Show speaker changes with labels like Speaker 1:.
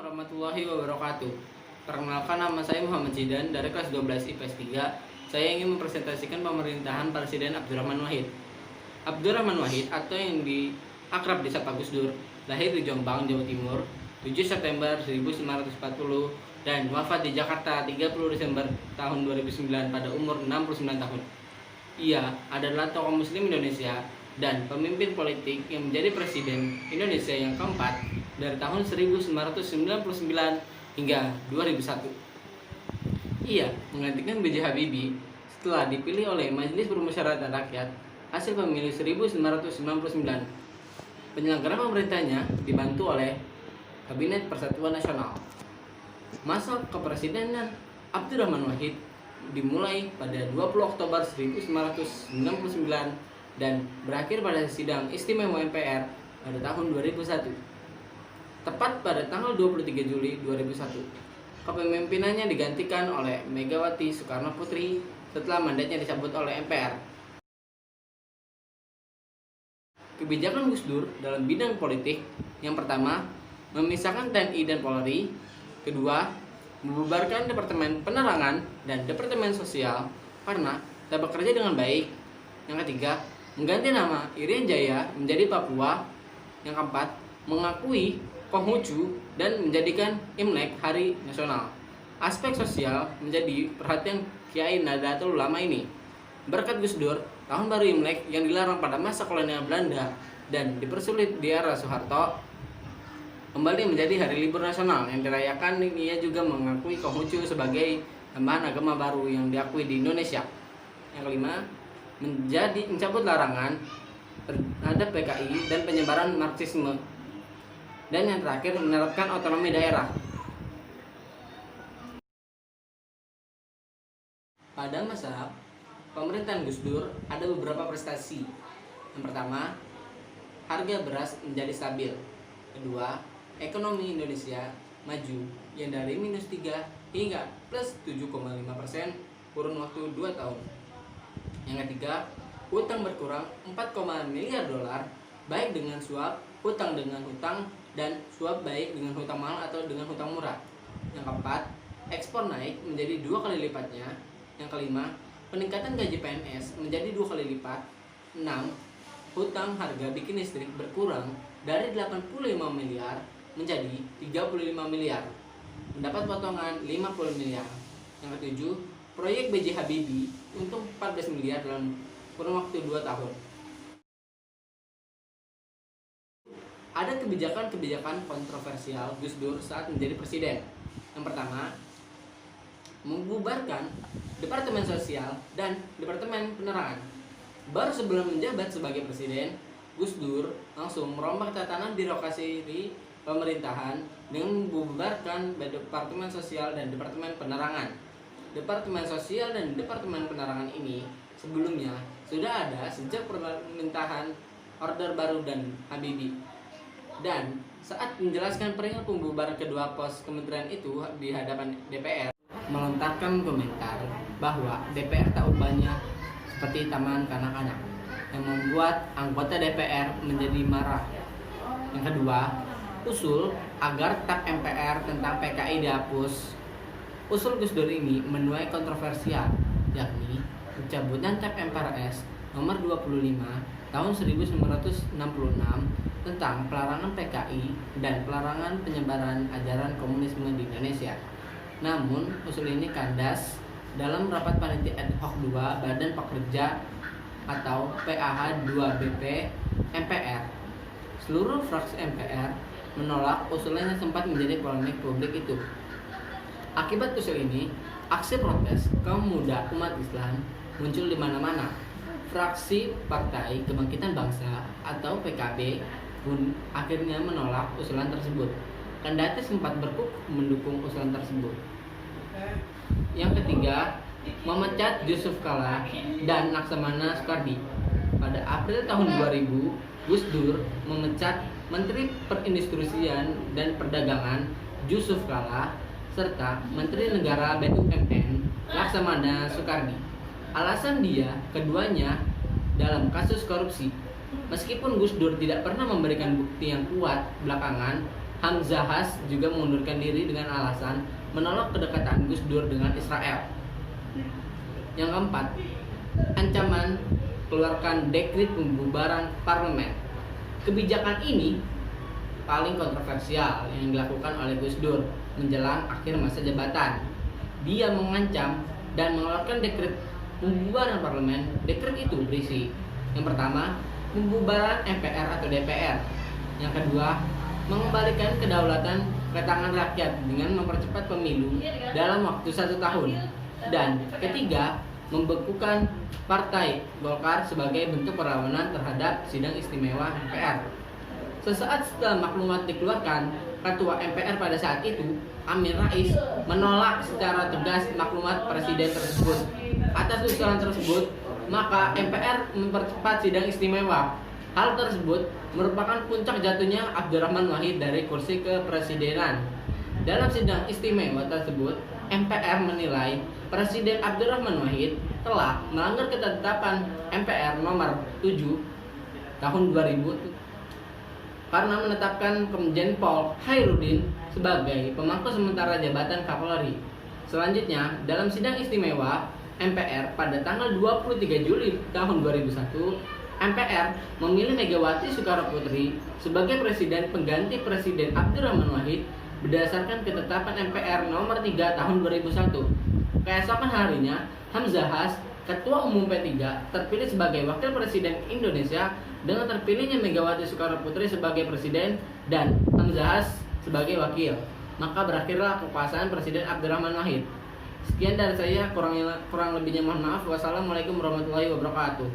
Speaker 1: warahmatullahi wabarakatuh. Perkenalkan, nama saya Muhammad Zidan dari kelas 12 IPS 3. Saya ingin mempresentasikan pemerintahan Presiden Abdurrahman Wahid. Abdurrahman Wahid atau yang akrab disapa Gus Dur, lahir di Jombang, Jawa Timur, 7 September 1940 dan wafat di Jakarta 30 Desember tahun 2009 pada umur 69 tahun. Ia adalah tokoh muslim Indonesia dan pemimpin politik yang menjadi presiden Indonesia yang keempat dari tahun 1999 hingga 2001. Ia menggantikan B.J. Habibie setelah dipilih oleh Majelis Permusyawaratan Rakyat hasil pemilu 1999. Penyelenggara pemerintahnya dibantu oleh Kabinet Persatuan Nasional. Masa kepresidenan Abdurrahman Wahid dimulai pada 20 Oktober 1999 dan berakhir pada sidang istimewa MPR pada tahun 2001. Tepat pada tanggal 23 Juli 2001, kepemimpinannya digantikan oleh Megawati Soekarno Putri setelah mandatnya dicabut oleh MPR. Kebijakan Gus Dur dalam bidang politik, yang pertama, memisahkan TNI dan Polri. Kedua, membubarkan Departemen Penerangan dan Departemen Sosial karena tak bekerja dengan baik. Yang ketiga, mengganti nama Irian Jaya menjadi Papua. Yang keempat, mengakui Konghucu dan menjadikan Imlek hari nasional. Aspek sosial menjadi perhatian Kiai Nahdlatul Ulama ini. Berkat Gus Dur, tahun baru Imlek yang dilarang pada masa kolonial Belanda dan dipersulit di era Soeharto kembali menjadi hari libur nasional yang dirayakan. Ia juga mengakui Konghucu sebagai tambahan agama baru yang diakui di Indonesia. Yang kelima, mencabut larangan terhadap PKI dan penyebaran Marxisme. Dan yang terakhir, menerapkan otonomi daerah. Pada masa pemerintahan Gus Dur ada beberapa prestasi. Yang pertama, harga beras menjadi stabil. Kedua, ekonomi Indonesia maju yang dari -3 hingga +7,5% kurun waktu 2 tahun. Yang ketiga, hutang berkurang 4, miliar dolar, baik dengan suap, hutang dengan hutang, dan suap baik dengan hutang mahal atau dengan hutang murah. Yang keempat, ekspor naik menjadi 2 kali lipatnya. Yang kelima, peningkatan gaji PNS menjadi 2 kali lipat. 6, hutang harga bikin listrik berkurang dari 85 miliar menjadi 35 miliar. Mendapat potongan 50 miliar. Yang ketujuh, proyek B.J. Habibie untung 14 miliar dalam kurun waktu 2 tahun. Ada kebijakan-kebijakan kontroversial Gus Dur saat menjadi presiden. Yang pertama, membubarkan Departemen Sosial dan Departemen Penerangan. Baru sebelum menjabat sebagai presiden, Gus Dur langsung merombak tatanan birokrasi di pemerintahan dengan membubarkan Departemen Sosial dan Departemen Penerangan. Departemen Sosial dan Departemen Penerangan ini sebelumnya sudah ada sejak pemerintahan Orde Baru dan Habibie. Dan saat menjelaskan perihal pembubaran kedua pos kementerian itu di hadapan DPR, melontarkan komentar bahwa DPR tak ubahnya seperti taman kanak-kanak, yang membuat anggota DPR menjadi marah. Yang kedua, usul agar TAP MPR tentang PKI dihapus. Usul Gus Dur ini menuai kontroversial, yakni pencabutan TAP MPRS nomor 25 tahun 1966 tentang pelarangan PKI dan pelarangan penyebaran ajaran komunisme di Indonesia. Namun, usul ini kandas dalam rapat panitia ad hoc 2 Badan Pekerja atau PAH 2BP MPR. Seluruh fraksi MPR menolak usulan yang sempat menjadi polemik publik itu. Akibat usul ini, aksi protes kaum muda umat Islam muncul di mana-mana. Fraksi Partai Kebangkitan Bangsa atau PKB pun akhirnya menolak usulan tersebut. Kendati sempat berkukuh mendukung usulan tersebut. Yang ketiga, memecat Yusuf Kala dan Laksamana Soekardi. Pada April tahun 2000, Gus Dur memecat Menteri Perindustrian dan Perdagangan Yusuf Kala serta Menteri Negara BUMN Laksamana Soekardi. Alasan keduanya dalam kasus korupsi. Meskipun Gus Dur tidak pernah memberikan bukti yang kuat belakangan, Hamzahas juga mengundurkan diri dengan alasan menolak kedekatan Gus Dur dengan Israel. Yang keempat, ancaman keluarkan dekret pembubaran parlemen. Kebijakan ini paling kontroversial yang dilakukan oleh Gus Dur menjelang akhir masa jabatan. Dia mengancam dan mengeluarkan dekret pembubaran parlemen. Dekret itu berisi: yang pertama, pembubaran MPR atau DPR. Yang kedua, mengembalikan kedaulatan ke tangan rakyat dengan mempercepat pemilu dalam waktu 1 tahun. Dan ketiga, membekukan Partai Golkar sebagai bentuk perlawanan terhadap sidang istimewa MPR. Sesaat setelah maklumat dikeluarkan, Ketua MPR pada saat itu, Amin Rais, menolak secara tegas maklumat Presiden tersebut. Atas usulan tersebut, maka MPR mempercepat sidang istimewa. Hal tersebut merupakan puncak jatuhnya Abdurrahman Wahid dari kursi kepresidenan. Dalam sidang istimewa tersebut, MPR menilai Presiden Abdurrahman Wahid telah melanggar ketetapan MPR nomor 7 tahun 2000 karena menetapkan Komjen Pol Khairuddin sebagai pemangku sementara jabatan Kapolri. Selanjutnya, dalam sidang istimewa MPR pada tanggal 23 Juli tahun 2001, MPR memilih Megawati Soekarnoputri sebagai presiden pengganti Presiden Abdurrahman Wahid berdasarkan ketetapan MPR nomor 3 tahun 2001. Keesokan harinya, Hamzahas, Ketua Umum P3, terpilih sebagai Wakil Presiden Indonesia dengan terpilihnya Megawati Soekarnoputri sebagai presiden dan Hamzahas sebagai wakil. Maka berakhirlah kekuasaan Presiden Abdurrahman Wahid. Sekian dari saya, kurang lebihnya mohon maaf. Wassalamualaikum warahmatullahi wabarakatuh.